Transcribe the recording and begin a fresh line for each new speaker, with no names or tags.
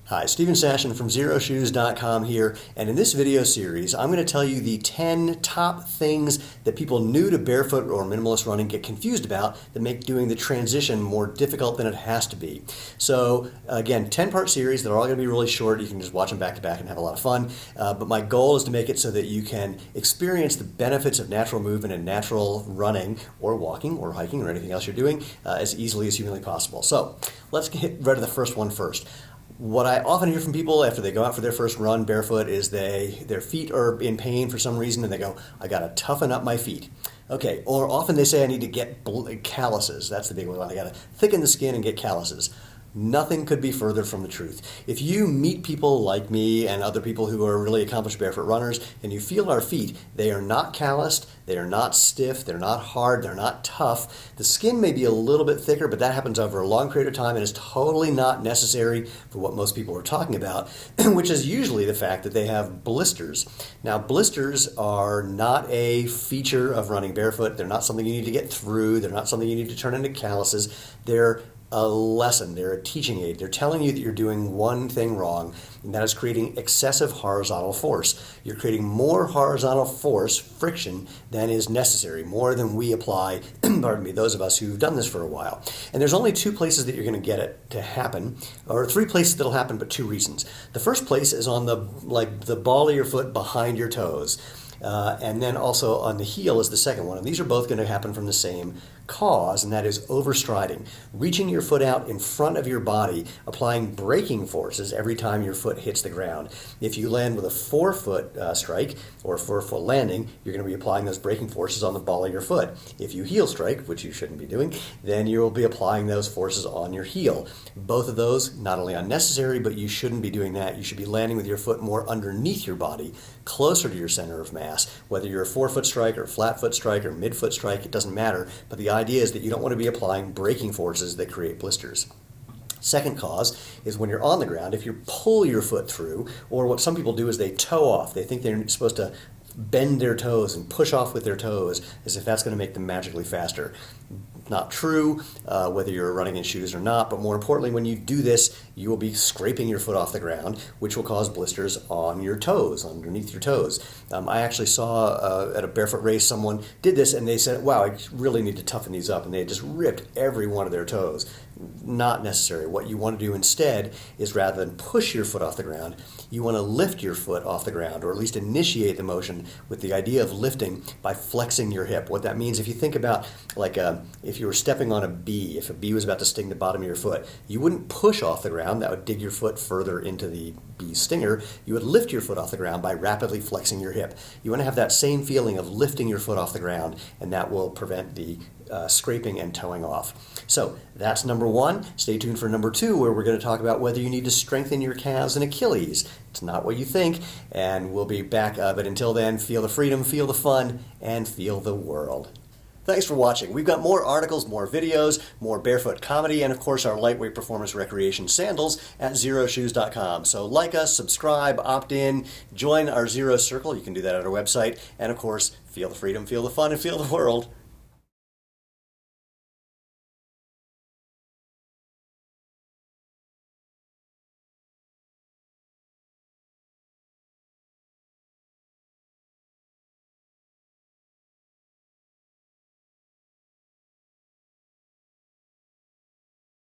Hi, Stephen Sashin from XeroShoes.com here, and in this video series I'm going to tell you the 10 top things that people new to barefoot or minimalist running get confused about that make doing the transition more difficult than it has to be. So again, 10-part series, they're all going to be really short. You can just watch them back to back and have a lot of fun, but my goal is to make it so that you can experience the benefits of natural movement and natural running or walking or hiking or anything else you're doing as easily as humanly possible. So let's get rid of the first one first. What I often hear from people after they go out for their first run barefoot is their feet are in pain for some reason and they go, I gotta toughen up my feet. Okay, or often they say I need to get calluses. That's the big one. I gotta thicken the skin and get calluses. Nothing could be further from the truth. If you meet people like me and other people who are really accomplished barefoot runners and you feel our feet, they are not calloused, they are not stiff, they're not hard, they're not tough. The skin may be a little bit thicker, but that happens over a long period of time and is totally not necessary for what most people are talking about, which is usually the fact that they have blisters. Now, blisters are not a feature of running barefoot. They're not something you need to get through. They're not something you need to turn into calluses. They're a lesson. They're a teaching aid. They're telling you that you're doing one thing wrong, and that is creating excessive horizontal force. You're creating more horizontal force, friction, than is necessary, more than we apply, pardon me, those of us who've done this for a while. And there's only two places that you're going to get it to happen, or three places that'll happen, but two reasons. The first place is on the ball of your foot behind your toes. And then also on the heel is the second one. And these are both going to happen from the same cause, and that is overstriding. Reaching your foot out in front of your body, applying braking forces every time your foot hits the ground. If you land with a forefoot strike or a forefoot landing, you're going to be applying those braking forces on the ball of your foot. If you heel strike, which you shouldn't be doing, then you will be applying those forces on your heel. Both of those, not only unnecessary, but you shouldn't be doing that. You should be landing with your foot more underneath your body, closer to your center of mass. Whether you're a forefoot strike or flat foot strike or midfoot strike, it doesn't matter, but the idea is that you don't want to be applying braking forces that create blisters. Second cause is when you're on the ground, if you pull your foot through, or what some people do is they toe off. They think they're supposed to bend their toes and push off with their toes as if that's going to make them magically faster. Not true, whether you're running in shoes or not, but more importantly, when you do this, you will be scraping your foot off the ground, which will cause blisters on your toes, underneath your toes. I actually saw at a barefoot race someone did this and they said, wow, I really need to toughen these up, and they just ripped every one of their toes. Not necessary. What you want to do instead is, rather than push your foot off the ground, you want to lift your foot off the ground, or at least initiate the motion with the idea of lifting by flexing your hip. What that means, if you think about if you were stepping on a bee, if a bee was about to sting the bottom of your foot, you wouldn't push off the ground. That would dig your foot further into the bee's stinger. You would lift your foot off the ground by rapidly flexing your hip. You want to have that same feeling of lifting your foot off the ground, and that will prevent the scraping and toeing off. So that's number one. Stay tuned for number two, where we're going to talk about whether you need to strengthen your calves and Achilles. It's not what you think, and we'll be back. But until then, feel the freedom, feel the fun, and feel the world. Thanks for watching. We've got more articles, more videos, more barefoot comedy, and of course our lightweight performance recreation sandals at XeroShoes.com. So like us, subscribe, opt in, join our Xero circle. You can do that at our website. And of course, feel the freedom, feel the fun, and feel the world.